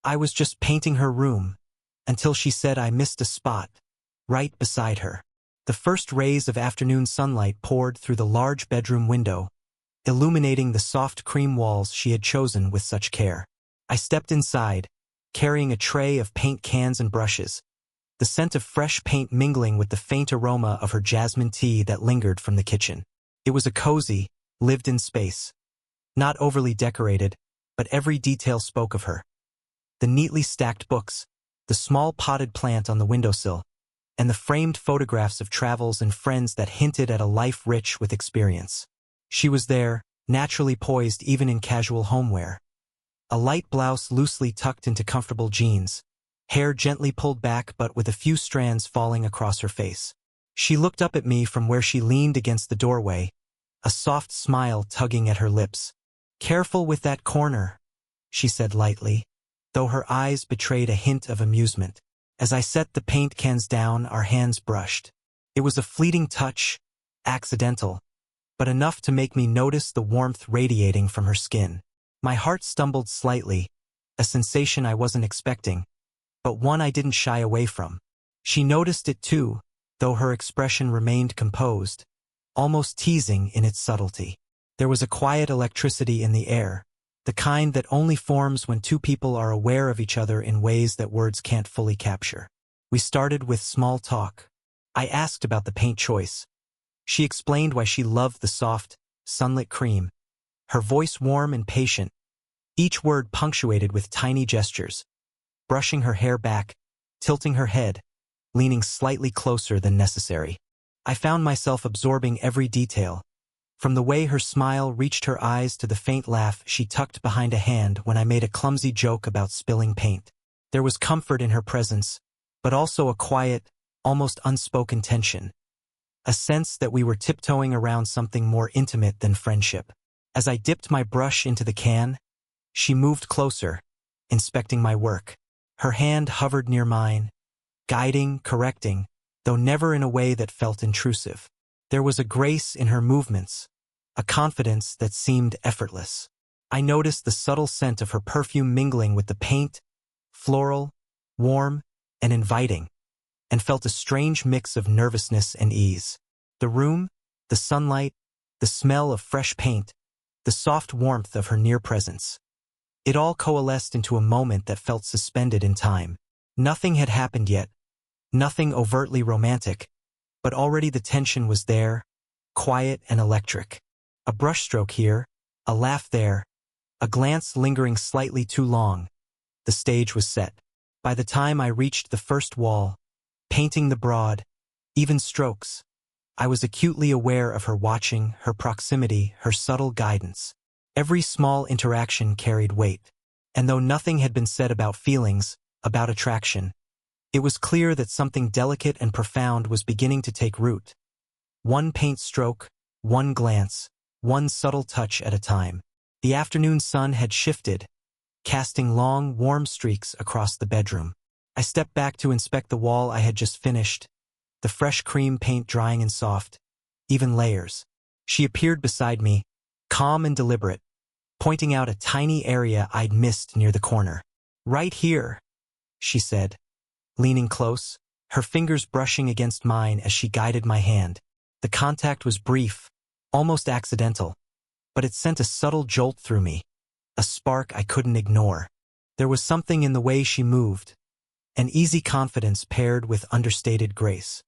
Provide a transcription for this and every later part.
I was just painting her room, until she said I missed a spot, right beside her. The first rays of afternoon sunlight poured through the large bedroom window, illuminating the soft cream walls she had chosen with such care. I stepped inside, carrying a tray of paint cans and brushes, the scent of fresh paint mingling with the faint aroma of her jasmine tea that lingered from the kitchen. It was a cozy, lived-in space. Not overly decorated, but every detail spoke of her. The neatly stacked books, the small potted plant on the windowsill, and the framed photographs of travels and friends that hinted at a life rich with experience. She was there, naturally poised even in casual homeware. A light blouse loosely tucked into comfortable jeans, hair gently pulled back but with a few strands falling across her face. She looked up at me from where she leaned against the doorway, a soft smile tugging at her lips. "Careful with that corner," she said lightly, though her eyes betrayed a hint of amusement. As I set the paint cans down, our hands brushed. It was a fleeting touch, accidental, but enough to make me notice the warmth radiating from her skin. My heart stumbled slightly, a sensation I wasn't expecting, but one I didn't shy away from. She noticed it too, though her expression remained composed, almost teasing in its subtlety. There was a quiet electricity in the air, the kind that only forms when two people are aware of each other in ways that words can't fully capture. We started with small talk. I asked about the paint choice. She explained why she loved the soft, sunlit cream, her voice warm and patient, each word punctuated with tiny gestures, brushing her hair back, tilting her head, leaning slightly closer than necessary. I found myself absorbing every detail, from the way her smile reached her eyes to the faint laugh she tucked behind a hand when I made a clumsy joke about spilling paint. There was comfort in her presence, but also a quiet, almost unspoken tension, a sense that we were tiptoeing around something more intimate than friendship. As I dipped my brush into the can, she moved closer, inspecting my work. Her hand hovered near mine, guiding, correcting, though never in a way that felt intrusive. There was a grace in her movements, a confidence that seemed effortless. I noticed the subtle scent of her perfume mingling with the paint, floral, warm, and inviting, and felt a strange mix of nervousness and ease. The room, the sunlight, the smell of fresh paint, the soft warmth of her near presence. It all coalesced into a moment that felt suspended in time. Nothing had happened yet, nothing overtly romantic, but already the tension was there, quiet and electric. A brushstroke here, a laugh there, a glance lingering slightly too long. The stage was set. By the time I reached the first wall, painting the broad, even strokes, I was acutely aware of her watching, her proximity, her subtle guidance. Every small interaction carried weight, and though nothing had been said about feelings, about attraction, it was clear that something delicate and profound was beginning to take root. One paint stroke, one glance, one subtle touch at a time. The afternoon sun had shifted, casting long, warm streaks across the bedroom. I stepped back to inspect the wall I had just finished, the fresh cream paint drying in soft, even layers. She appeared beside me, calm and deliberate, pointing out a tiny area I'd missed near the corner. "Right here," she said, leaning close, her fingers brushing against mine as she guided my hand. The contact was brief, almost accidental, but it sent a subtle jolt through me, a spark I couldn't ignore. There was something in the way she moved, an easy confidence paired with understated grace.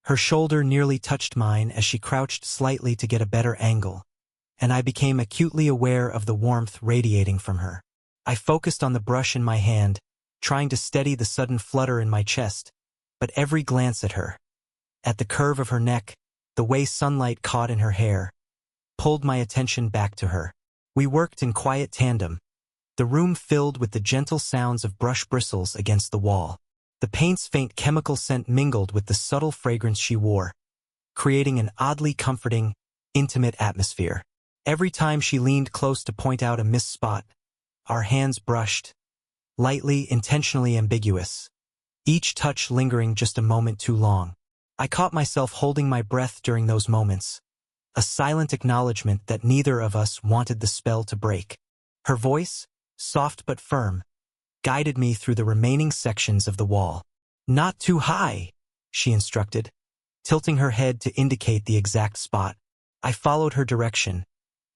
Her shoulder nearly touched mine as she crouched slightly to get a better angle, and I became acutely aware of the warmth radiating from her. I focused on the brush in my hand, trying to steady the sudden flutter in my chest, but every glance at her, at the curve of her neck, the way sunlight caught in her hair, pulled my attention back to her. We worked in quiet tandem, the room filled with the gentle sounds of brush bristles against the wall. The paint's faint chemical scent mingled with the subtle fragrance she wore, creating an oddly comforting, intimate atmosphere. Every time she leaned close to point out a missed spot, our hands brushed, lightly, intentionally ambiguous, each touch lingering just a moment too long. I caught myself holding my breath during those moments, a silent acknowledgement that neither of us wanted the spell to break. Her voice, soft but firm, guided me through the remaining sections of the wall. "Not too high," she instructed, tilting her head to indicate the exact spot. I followed her direction,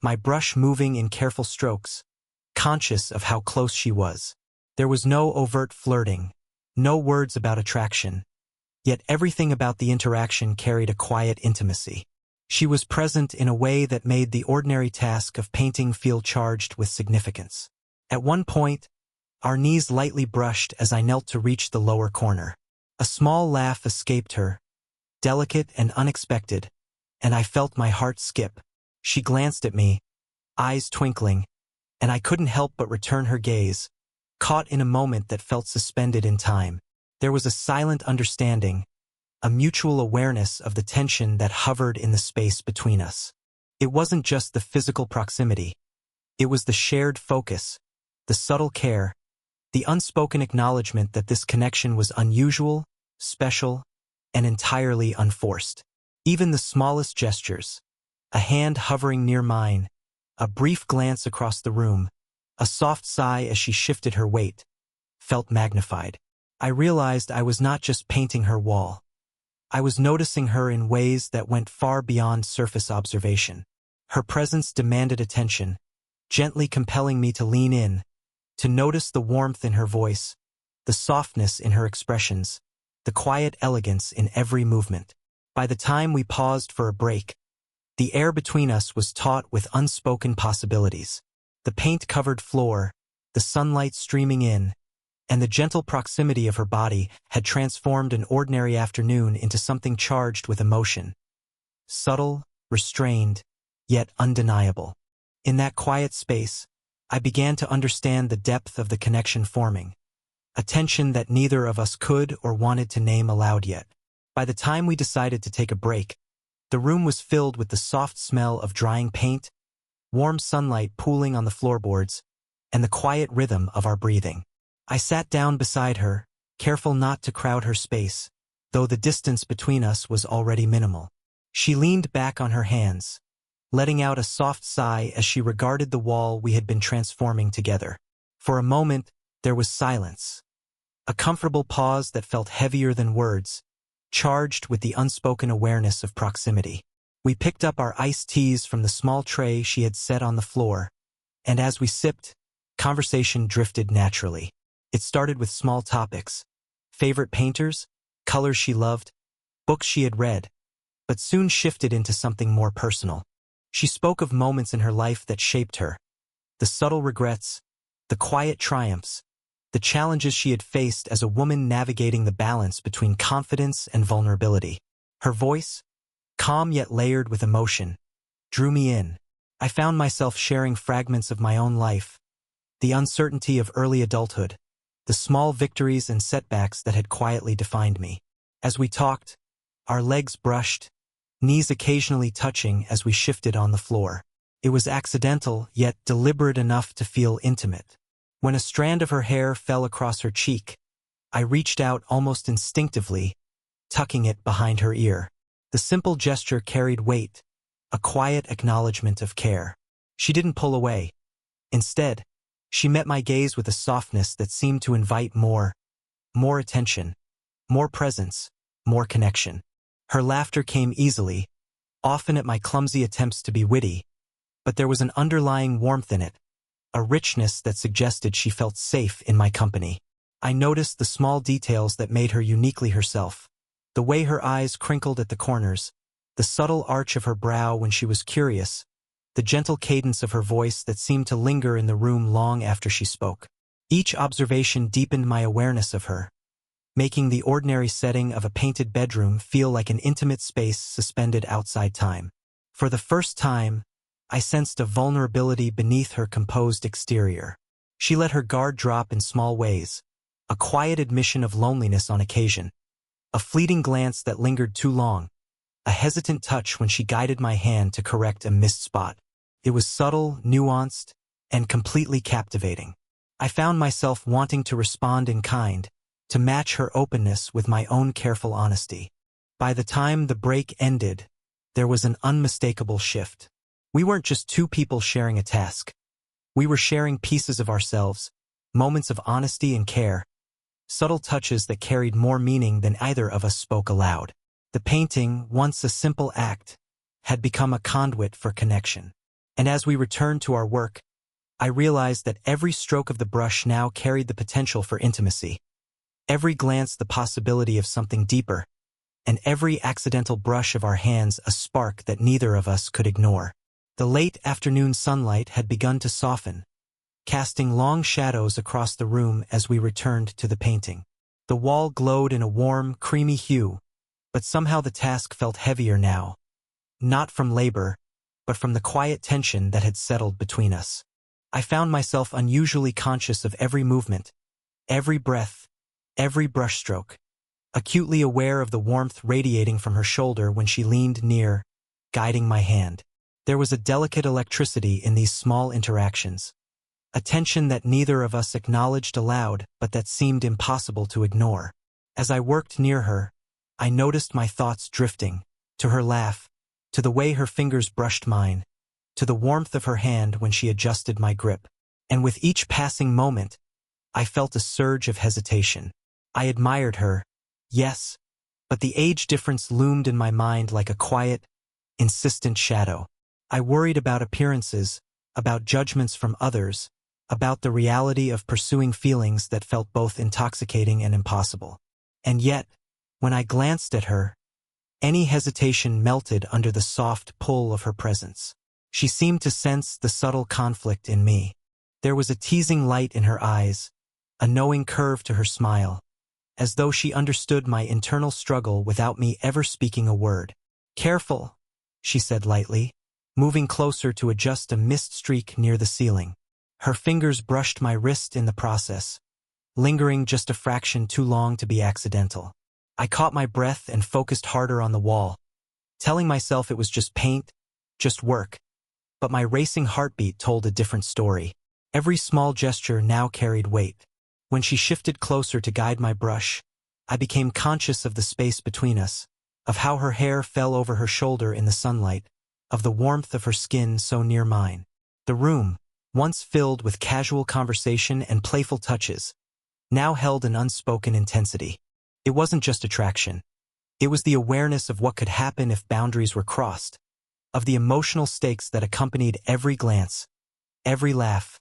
my brush moving in careful strokes, conscious of how close she was. There was no overt flirting, no words about attraction, yet everything about the interaction carried a quiet intimacy. She was present in a way that made the ordinary task of painting feel charged with significance. At one point, our knees lightly brushed as I knelt to reach the lower corner. A small laugh escaped her, delicate and unexpected, and I felt my heart skip. She glanced at me, eyes twinkling, and I couldn't help but return her gaze, caught in a moment that felt suspended in time. There was a silent understanding, a mutual awareness of the tension that hovered in the space between us. It wasn't just the physical proximity. It was the shared focus, the subtle care, the unspoken acknowledgement that this connection was unusual, special, and entirely unforced. Even the smallest gestures, a hand hovering near mine, a brief glance across the room, a soft sigh as she shifted her weight, felt magnified. I realized I was not just painting her wall. I was noticing her in ways that went far beyond surface observation. Her presence demanded attention, gently compelling me to lean in, to notice the warmth in her voice, the softness in her expressions, the quiet elegance in every movement. By the time we paused for a break, the air between us was taut with unspoken possibilities. The paint-covered floor, the sunlight streaming in, and the gentle proximity of her body had transformed an ordinary afternoon into something charged with emotion. Subtle, restrained, yet undeniable. In that quiet space, I began to understand the depth of the connection forming, a tension that neither of us could or wanted to name aloud yet. By the time we decided to take a break, the room was filled with the soft smell of drying paint, warm sunlight pooling on the floorboards, and the quiet rhythm of our breathing. I sat down beside her, careful not to crowd her space, though the distance between us was already minimal. She leaned back on her hands, letting out a soft sigh as she regarded the wall we had been transforming together. For a moment, there was silence, a comfortable pause that felt heavier than words, charged with the unspoken awareness of proximity. We picked up our iced teas from the small tray she had set on the floor, and as we sipped, conversation drifted naturally. It started with small topics: favorite painters, colors she loved, books she had read, but soon shifted into something more personal. She spoke of moments in her life that shaped her, the subtle regrets, the quiet triumphs, the challenges she had faced as a woman navigating the balance between confidence and vulnerability. Her voice, calm yet layered with emotion, drew me in. I found myself sharing fragments of my own life, the uncertainty of early adulthood, the small victories and setbacks that had quietly defined me. As we talked, our legs brushed, knees occasionally touching as we shifted on the floor. It was accidental, yet deliberate enough to feel intimate. When a strand of her hair fell across her cheek, I reached out almost instinctively, tucking it behind her ear. The simple gesture carried weight, a quiet acknowledgement of care. She didn't pull away. Instead, she met my gaze with a softness that seemed to invite more attention, more presence, more connection. Her laughter came easily, often at my clumsy attempts to be witty, but there was an underlying warmth in it, a richness that suggested she felt safe in my company. I noticed the small details that made her uniquely herself, the way her eyes crinkled at the corners, the subtle arch of her brow when she was curious, the gentle cadence of her voice that seemed to linger in the room long after she spoke. Each observation deepened my awareness of her, making the ordinary setting of a painted bedroom feel like an intimate space suspended outside time. For the first time, I sensed a vulnerability beneath her composed exterior. She let her guard drop in small ways, a quiet admission of loneliness on occasion, a fleeting glance that lingered too long, a hesitant touch when she guided my hand to correct a missed spot. It was subtle, nuanced, and completely captivating. I found myself wanting to respond in kind, to match her openness with my own careful honesty. By the time the break ended, there was an unmistakable shift. We weren't just two people sharing a task. We were sharing pieces of ourselves, moments of honesty and care, subtle touches that carried more meaning than either of us spoke aloud. The painting, once a simple act, had become a conduit for connection. And as we returned to our work, I realized that every stroke of the brush now carried the potential for intimacy. Every glance the possibility of something deeper, and every accidental brush of our hands a spark that neither of us could ignore. The late afternoon sunlight had begun to soften, casting long shadows across the room as we returned to the painting. The wall glowed in a warm, creamy hue, but somehow the task felt heavier now, not from labor, but from the quiet tension that had settled between us. I found myself unusually conscious of every movement, every breath, every brushstroke, acutely aware of the warmth radiating from her shoulder when she leaned near, guiding my hand. There was a delicate electricity in these small interactions, a tension that neither of us acknowledged aloud but that seemed impossible to ignore. As I worked near her, I noticed my thoughts drifting, to her laugh, to the way her fingers brushed mine, to the warmth of her hand when she adjusted my grip. And with each passing moment, I felt a surge of hesitation. I admired her, yes, but the age difference loomed in my mind like a quiet, insistent shadow. I worried about appearances, about judgments from others, about the reality of pursuing feelings that felt both intoxicating and impossible. And yet, when I glanced at her, any hesitation melted under the soft pull of her presence. She seemed to sense the subtle conflict in me. There was a teasing light in her eyes, a knowing curve to her smile, as though she understood my internal struggle without me ever speaking a word. "Careful," she said lightly, moving closer to adjust a mist streak near the ceiling. Her fingers brushed my wrist in the process, lingering just a fraction too long to be accidental. I caught my breath and focused harder on the wall, telling myself it was just paint, just work. But my racing heartbeat told a different story. Every small gesture now carried weight. When she shifted closer to guide my brush, I became conscious of the space between us, of how her hair fell over her shoulder in the sunlight, of the warmth of her skin so near mine. The room, once filled with casual conversation and playful touches, now held an unspoken intensity. It wasn't just attraction. It was the awareness of what could happen if boundaries were crossed, of the emotional stakes that accompanied every glance, every laugh,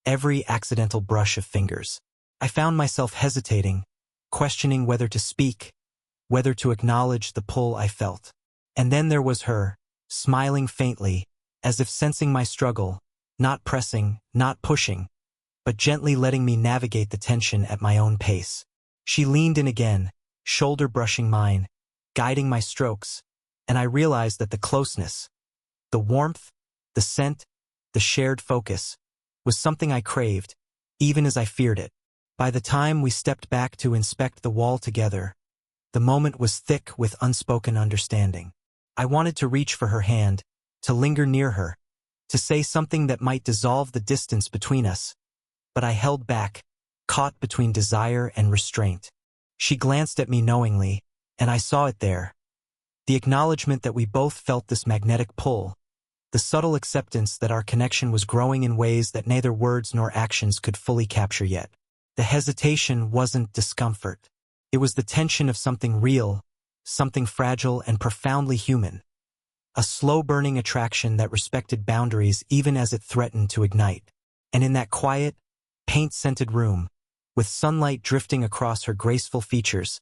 every accidental brush of fingers. I found myself hesitating, questioning whether to speak, whether to acknowledge the pull I felt. And then there was her, smiling faintly, as if sensing my struggle, not pressing, not pushing, but gently letting me navigate the tension at my own pace. She leaned in again, shoulder brushing mine, guiding my strokes, and I realized that the closeness, the warmth, the scent, the shared focus, was something I craved, even as I feared it. By the time we stepped back to inspect the wall together, the moment was thick with unspoken understanding. I wanted to reach for her hand, to linger near her, to say something that might dissolve the distance between us, but I held back, caught between desire and restraint. She glanced at me knowingly, and I saw it there. The acknowledgement that we both felt this magnetic pull, the subtle acceptance that our connection was growing in ways that neither words nor actions could fully capture yet. The hesitation wasn't discomfort. It was the tension of something real, something fragile and profoundly human. A slow-burning attraction that respected boundaries even as it threatened to ignite. And in that quiet, paint-scented room, with sunlight drifting across her graceful features,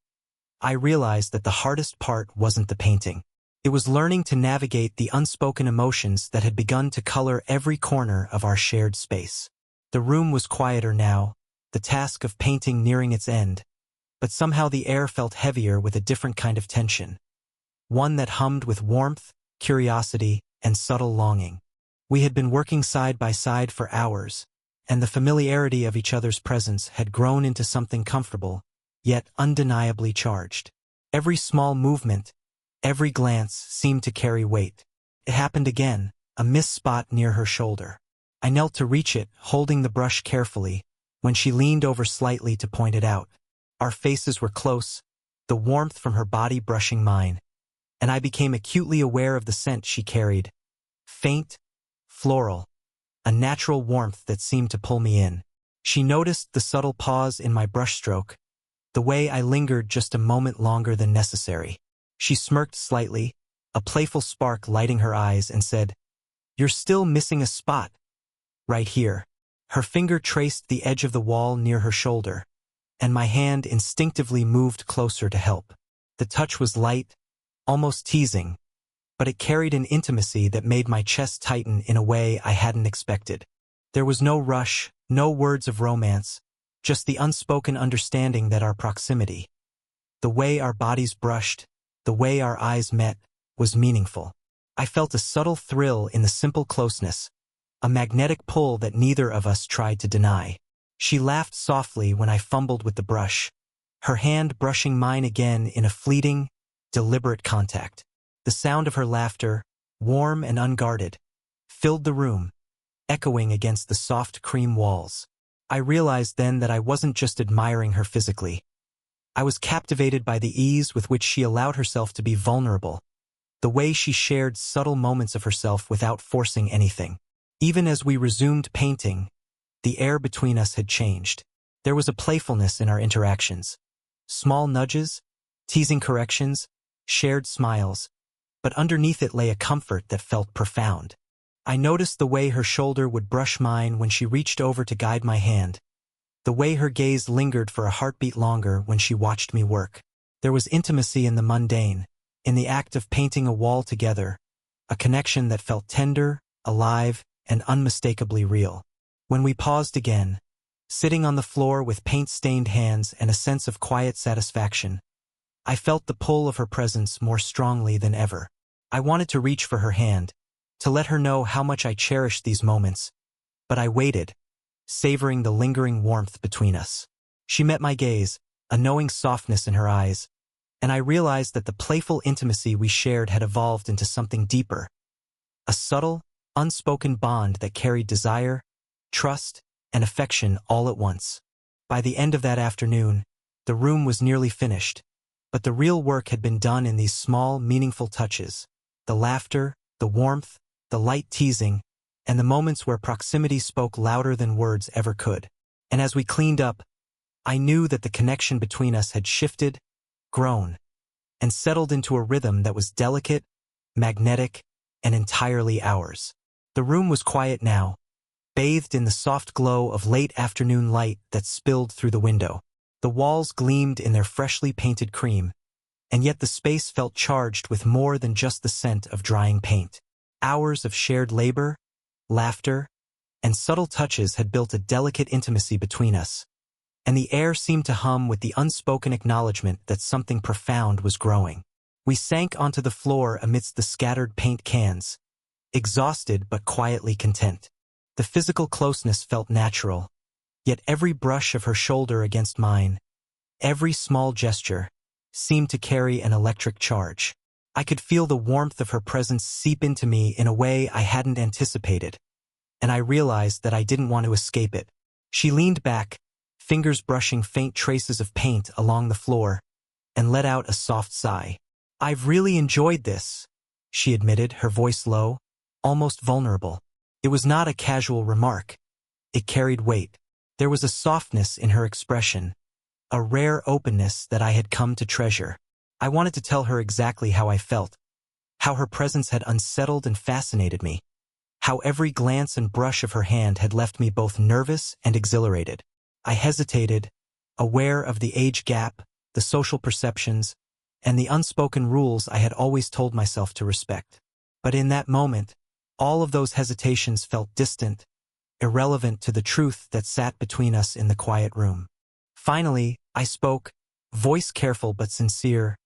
I realized that the hardest part wasn't the painting. It was learning to navigate the unspoken emotions that had begun to color every corner of our shared space. The room was quieter now, the task of painting nearing its end, but somehow the air felt heavier with a different kind of tension. One that hummed with warmth, curiosity, and subtle longing. We had been working side by side for hours, and the familiarity of each other's presence had grown into something comfortable, yet undeniably charged. Every small movement, every glance seemed to carry weight. It happened again, a missed spot near her shoulder. I knelt to reach it, holding the brush carefully, when she leaned over slightly to point it out. Our faces were close, the warmth from her body brushing mine, and I became acutely aware of the scent she carried. Faint, floral, a natural warmth that seemed to pull me in. She noticed the subtle pause in my brushstroke, the way I lingered just a moment longer than necessary. She smirked slightly, a playful spark lighting her eyes, and said, "You're still missing a spot. Right here." Her finger traced the edge of the wall near her shoulder, and my hand instinctively moved closer to help. The touch was light, almost teasing, but it carried an intimacy that made my chest tighten in a way I hadn't expected. There was no rush, no words of romance, just the unspoken understanding that our proximity, the way our bodies brushed, the way our eyes met, was meaningful. I felt a subtle thrill in the simple closeness, a magnetic pull that neither of us tried to deny. She laughed softly when I fumbled with the brush, her hand brushing mine again in a fleeting, deliberate contact. The sound of her laughter, warm and unguarded, filled the room, echoing against the soft cream walls. I realized then that I wasn't just admiring her physically. I was captivated by the ease with which she allowed herself to be vulnerable, the way she shared subtle moments of herself without forcing anything. Even as we resumed painting, the air between us had changed. There was a playfulness in our interactions. Small nudges, teasing corrections, shared smiles, but underneath it lay a comfort that felt profound. I noticed the way her shoulder would brush mine when she reached over to guide my hand, the way her gaze lingered for a heartbeat longer when she watched me work. There was intimacy in the mundane, in the act of painting a wall together, a connection that felt tender, alive, and unmistakably real. When we paused again, sitting on the floor with paint-stained hands and a sense of quiet satisfaction, I felt the pull of her presence more strongly than ever. I wanted to reach for her hand, to let her know how much I cherished these moments, but I waited, savoring the lingering warmth between us. She met my gaze, a knowing softness in her eyes, and I realized that the playful intimacy we shared had evolved into something deeper, a subtle, unspoken bond that carried desire, trust, and affection all at once. By the end of that afternoon, the room was nearly finished, but the real work had been done in these small, meaningful touches, the laughter, the warmth, the light teasing, and the moments where proximity spoke louder than words ever could. And as we cleaned up, I knew that the connection between us had shifted, grown, and settled into a rhythm that was delicate, magnetic, and entirely ours. The room was quiet now, bathed in the soft glow of late afternoon light that spilled through the window. The walls gleamed in their freshly painted cream, and yet the space felt charged with more than just the scent of drying paint. Hours of shared labor, laughter, and subtle touches had built a delicate intimacy between us, and the air seemed to hum with the unspoken acknowledgement that something profound was growing. We sank onto the floor amidst the scattered paint cans, exhausted but quietly content. The physical closeness felt natural, yet every brush of her shoulder against mine, every small gesture, seemed to carry an electric charge. I could feel the warmth of her presence seep into me in a way I hadn't anticipated, and I realized that I didn't want to escape it. She leaned back, fingers brushing faint traces of paint along the floor, and let out a soft sigh. "I've really enjoyed this," she admitted, her voice low, almost vulnerable. It was not a casual remark. It carried weight. There was a softness in her expression, a rare openness that I had come to treasure. I wanted to tell her exactly how I felt, how her presence had unsettled and fascinated me, how every glance and brush of her hand had left me both nervous and exhilarated. I hesitated, aware of the age gap, the social perceptions, and the unspoken rules I had always told myself to respect. But in that moment, all of those hesitations felt distant, irrelevant to the truth that sat between us in the quiet room. Finally, I spoke, voice careful but sincere.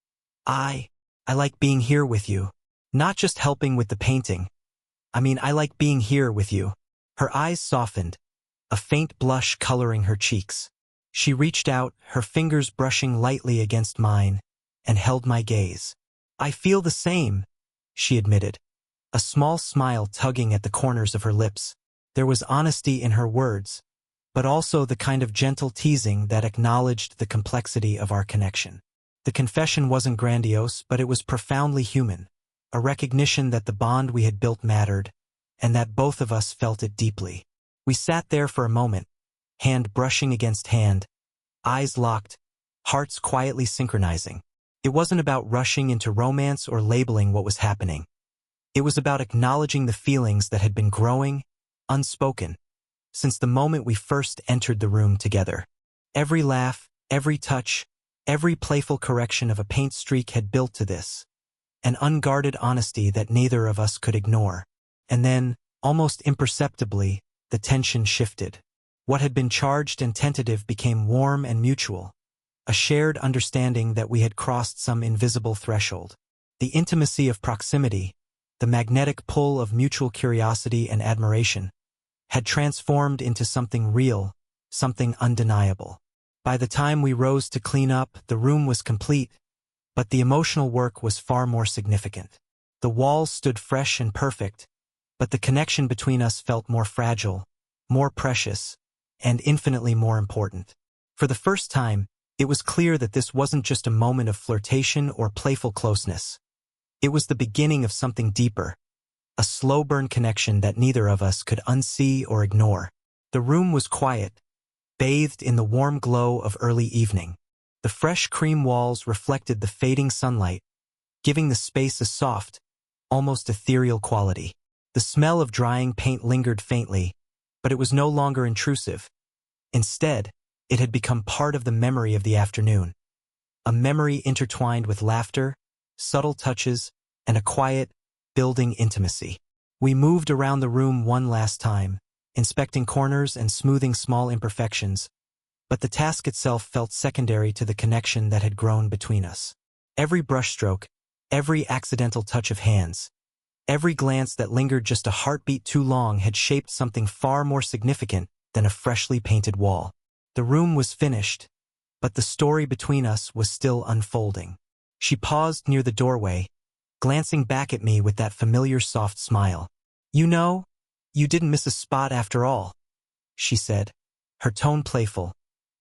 I like being here with you. Not just helping with the painting. I like being here with you." Her eyes softened, a faint blush coloring her cheeks. She reached out, her fingers brushing lightly against mine, and held my gaze. "I feel the same," she admitted, a small smile tugging at the corners of her lips. There was honesty in her words, but also the kind of gentle teasing that acknowledged the complexity of our connection. The confession wasn't grandiose, but it was profoundly human, a recognition that the bond we had built mattered, and that both of us felt it deeply. We sat there for a moment, hand brushing against hand, eyes locked, hearts quietly synchronizing. It wasn't about rushing into romance or labeling what was happening. It was about acknowledging the feelings that had been growing, unspoken, since the moment we first entered the room together. Every laugh, every touch, every playful correction of a paint streak had built to this, an unguarded honesty that neither of us could ignore. And then, almost imperceptibly, the tension shifted. What had been charged and tentative became warm and mutual, a shared understanding that we had crossed some invisible threshold. The intimacy of proximity, the magnetic pull of mutual curiosity and admiration, had transformed into something real, something undeniable. By the time we rose to clean up, the room was complete, but the emotional work was far more significant. The walls stood fresh and perfect, but the connection between us felt more fragile, more precious, and infinitely more important. For the first time, it was clear that this wasn't just a moment of flirtation or playful closeness. It was the beginning of something deeper, a slow-burn connection that neither of us could unsee or ignore. The room was quiet, bathed in the warm glow of early evening. The fresh cream walls reflected the fading sunlight, giving the space a soft, almost ethereal quality. The smell of drying paint lingered faintly, but it was no longer intrusive. Instead, it had become part of the memory of the afternoon, a memory intertwined with laughter, subtle touches, and a quiet, building intimacy. We moved around the room one last time, inspecting corners and smoothing small imperfections, but the task itself felt secondary to the connection that had grown between us. Every brushstroke, every accidental touch of hands, every glance that lingered just a heartbeat too long had shaped something far more significant than a freshly painted wall. The room was finished, but the story between us was still unfolding. She paused near the doorway, glancing back at me with that familiar soft smile. "You know, you didn't miss a spot after all," she said, her tone playful,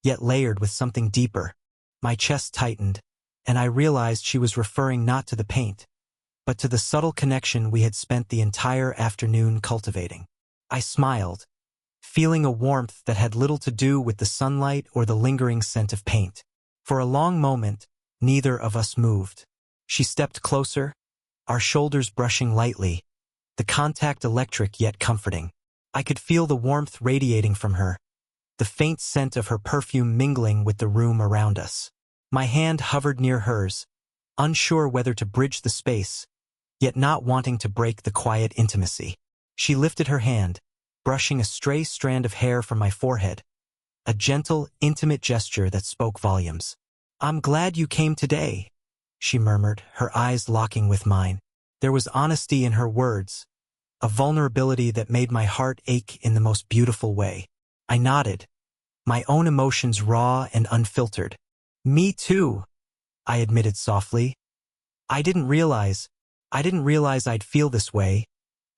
yet layered with something deeper. My chest tightened, and I realized she was referring not to the paint, but to the subtle connection we had spent the entire afternoon cultivating. I smiled, feeling a warmth that had little to do with the sunlight or the lingering scent of paint. For a long moment, neither of us moved. She stepped closer, our shoulders brushing lightly, the contact electric yet comforting. I could feel the warmth radiating from her, the faint scent of her perfume mingling with the room around us. My hand hovered near hers, unsure whether to bridge the space, yet not wanting to break the quiet intimacy. She lifted her hand, brushing a stray strand of hair from my forehead, a gentle, intimate gesture that spoke volumes. "I'm glad you came today," she murmured, her eyes locking with mine. There was honesty in her words, a vulnerability that made my heart ache in the most beautiful way. I nodded, my own emotions raw and unfiltered. "Me too," I admitted softly. I didn't realize I'd feel this way,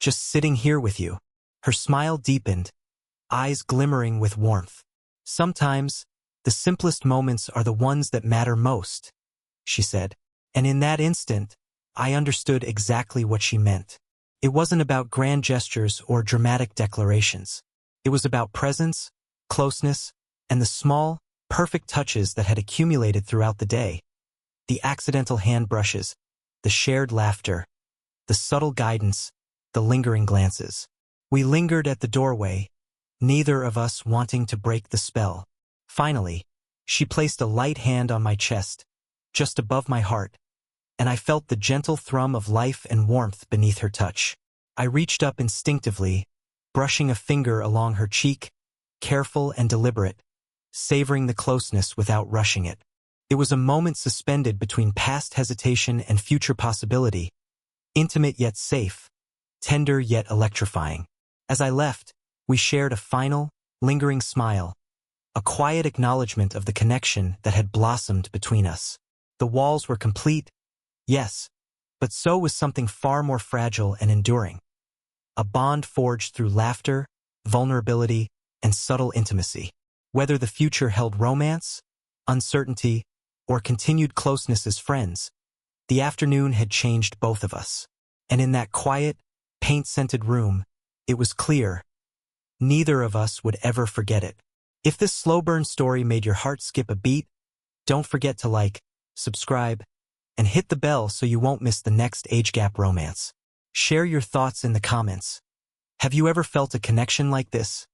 just sitting here with you." Her smile deepened, eyes glimmering with warmth. "Sometimes, the simplest moments are the ones that matter most," she said. And in that instant, I understood exactly what she meant. It wasn't about grand gestures or dramatic declarations. It was about presence, closeness, and the small, perfect touches that had accumulated throughout the day. The accidental hand brushes, the shared laughter, the subtle guidance, the lingering glances. We lingered at the doorway, neither of us wanting to break the spell. Finally, she placed a light hand on my chest, just above my heart, and I felt the gentle thrum of life and warmth beneath her touch. I reached up instinctively, brushing a finger along her cheek, careful and deliberate, savoring the closeness without rushing it. It was a moment suspended between past hesitation and future possibility, intimate yet safe, tender yet electrifying. As I left, we shared a final, lingering smile, a quiet acknowledgement of the connection that had blossomed between us. The walls were complete, yes, but so was something far more fragile and enduring. A bond forged through laughter, vulnerability, and subtle intimacy. Whether the future held romance, uncertainty, or continued closeness as friends, the afternoon had changed both of us. And in that quiet, paint-scented room, it was clear, neither of us would ever forget it. If this slow burn story made your heart skip a beat, don't forget to like, subscribe, and hit the bell so you won't miss the next age gap romance. Share your thoughts in the comments. Have you ever felt a connection like this?